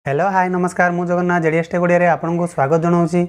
Hello hi नमस्कार मु Jagannath JDS टेगुड़िया आपको स्वागत जनाऊँगी।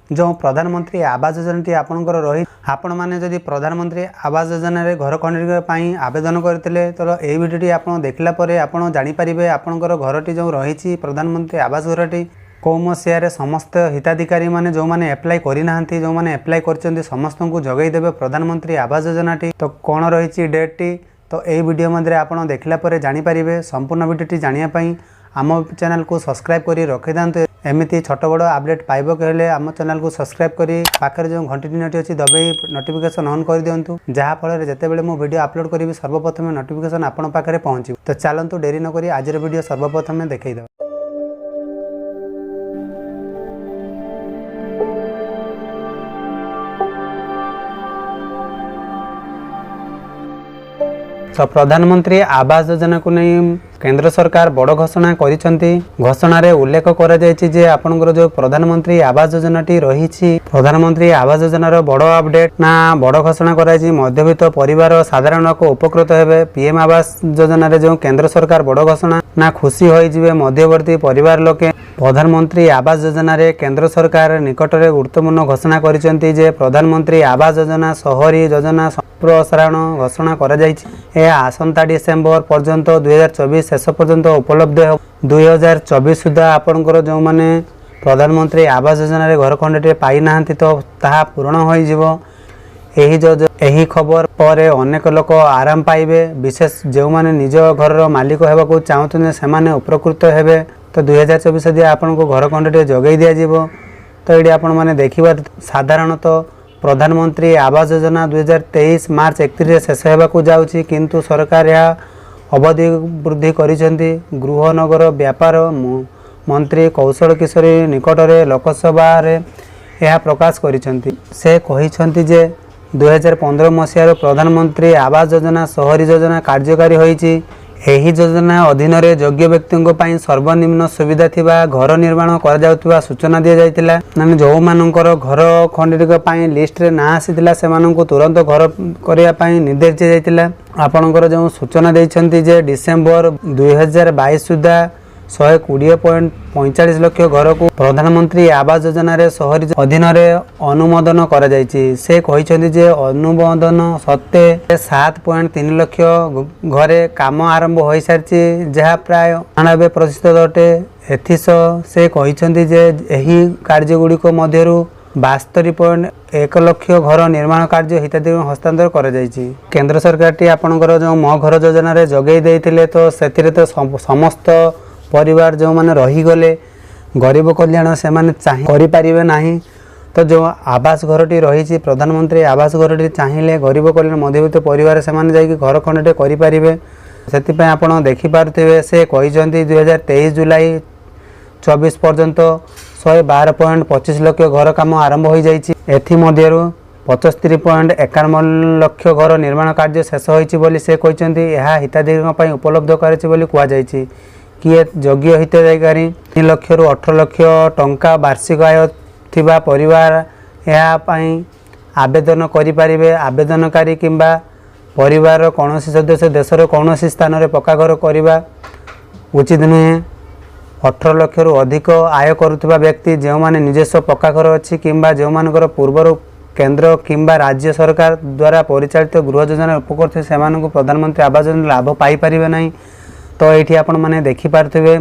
जो प्रधानमंत्री आवास योजना टी आपंकर रही आपण मैंने जदि प्रधानमंत्री आवास योजना घर खंडित आवेदन करते तो यही भिडियोटी आप देखला आप जानीपारे आपंकर घरटी जो रही प्रधानमंत्री आवास घरटी कौ मसीह समस्त हिताधिकारी मैंने जो मैंने एप्लाय करना जो मैंने एप्लाय कर समस्त को जगैदेवे प्रधानमंत्री आवास योजना टी तो कौन रही डेट टी तो यही वीडियो मध्य आप देखला जानीपारे संपूर्ण वीडियोटी जानापी आम चैनल को सब्सक्राइब करी रखी था एमती छोट बड़ अपडेट पाइब कहले आम चैनल को सब्सक्राइब करी पाखे जो घंटी चिन्हटी अच्छी दबाई नोटिफिकेशन ऑन कर दिंतु जहाँफल जितेबाला मु वीडियो अपलोड करी सर्वप्रथम नोटिफिकेशन आपण पाखे पहुँच तो चलतु डेरी नक आज वीडियो सर्वप्रथम देखईद। तो प्रधानमंत्री आवास योजना को नहीं केंद्र सरकार बड़ घोषणा घोषणार उल्लेख कर आपनकर जो प्रधानमंत्री आवास योजना टी रही प्रधानमंत्री आवास योजनार बड़ अपडेट ना बड़ घोषणा कर मध्यवित्त परिवार साधारण लोक उपकृत हेबे। पीएम आवास योजना जो केंद्र सरकार बड़ घोषणा ना खुशी होइजिबे मध्यवर्ती परिवार लोके। प्रधानमंत्री आवास योजना रे केंद्र सरकार निकट में गुरुत्वपूर्ण घोषणा करिसेंती प्रधानमंत्री आवास योजना शहरी योजना प्रसारण घोषणा कर आसंता डिसेम्बर पर्यंत 2024 शेष पर्यंत उपलब्ध हो 2024 सुधा आपणकर जो मैंने प्रधानमंत्री आवास योजना रे घर खंडे पाई ना तो ताहा पूर्ण हो यही खबर पर अनेक लोक आराम पाइबे। विशेष जो मैंने निज घर मालिक होगा चाहते से उपकृत हेबे। तो 2024 यदि आपन को घर खंडे जगै दिज्व तो ये आपण मैंने देखा साधारणतः प्रधानमंत्री आवास योजना 2023 मार्च 31 शेष होगा जाऊँगी किंतु सरकार यह अवधि वृद्धि करिसेंती। गृह नगर व्यापार मंत्री कौशल किशोरी निकट में लोकसभा यह प्रकाश करिसेंती। से कहिसेंती जे 2015 मसीह प्रधानमंत्री आवास योजना शहरी योजना कार्यकारी होईची। एही योजना अधीन रे योग्य व्यक्ति सर्वनिम्न सुविधा थिबा घर निर्माण कर जाउतबा सूचना दिया जाइतिला। माने जो मानकर घर खंडित लिस्ट रे ना आसीतिला सेमानंकु तुरंत घर करिया पई निर्देश दिया जाइतिला। आपनकर जो सूचना दैछंती जे डिसेंबर 2022 सुधा 120.45 लाख घर को प्रधानमंत्री आवास योजना रे शहरी अधीन रे अनुमोदन करा जायछि। से कहिसेंती जे अनुमोदन सत्ते 7.3 लाख घरे काम आरंभ हो सारी जहाँ प्राय 99% अटे। एथिस से कहिसेंती जे एही कार्यगुड़िक मध्यरु 72.1 लाख घर निर्माण कार्य हिताधिकारी हस्तांतर कर जायछि। केंद्र सरकार टी आपनकर जो मो घर योजना रे जगै दैथिले तो सेथिरे तो समस्त परिवार जो मैंने रहीगले गरीब कल्याण से मैंने करें ना तो जो आवास घरटी रही प्रधानमंत्री आवास घरटी चाहिए गरीब कल्याण मध्यवित्त परिवार से मैंने घर खंडे करें से आप देखिपे। से कहते 2023 जुलाई 24 पर्यंत 112.25 लाख घर कम आरंभ हो जाइए। 75.51 लाख घर निर्माण कार्य शेष होती से कहते यह हिताधिकारी उपलब्ध कर किए योग्य हिताधिकारी 3 लाख रु 18 लाख टंका वार्षिक आय थिबा परिवार यापाई आवेदन करें। आवेदनकारी किंबा परिवार कौन सदस्य देशर कौन स्थान में पक्का घर करने उचित नुहे। 18 लाख रु अधिक आय करुवा व्यक्ति जो माने निजस्व पक्का घर अच्छी किंबा जो मानकर पूर्वर केंद्र किंबा राज्य सरकार द्वारा परिचालित गृह योजना उपकृत से प्रधानमंत्री आवास योजना लाभ पाई परिबे नहीं। तो ये आपण मैंने देखिपे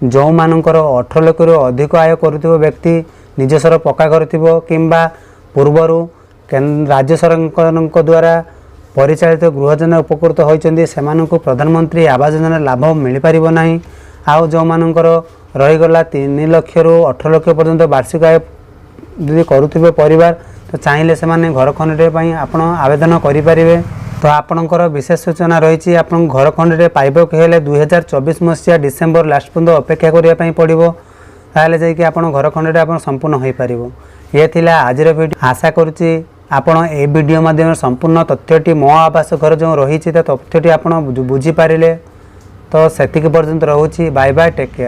जो मानकर 18 लाख रु अधिक आय करुवा व्यक्ति निजस्वर पक्का घर किंबा पूर्वर राज्य सरकार द्वारा परिचालित गृह योजना उपकृत होती से प्रधानमंत्री आवास योजना लाभ मिल पार ना। आउ जो मानकर रहीगला 3 लाख रु 18 लाख पर्यंत वार्षिक आय यदि करुवे परिवार तो चाहिए से घर खंडे आप आवेदन करें। तो आपणकर विशेष सूचना रही आप घर खंडे पाइबक हेले 2024 मसीहा डिसेम्बर लास्ट पर्यंत अपेक्षा करने पड़ो ताले जाइए आप घर खंडे आप संपूर्ण हो पार। ये थिला आज वीडियो आशा करुच्ची आपण ए वीडियो माध्यम संपूर्ण तथ्यटी मो आवास घर जो रही तथ्यटी आप बुझीपारे। तो सेतिक पर्यंत रोची बाय बाय टेक केयर।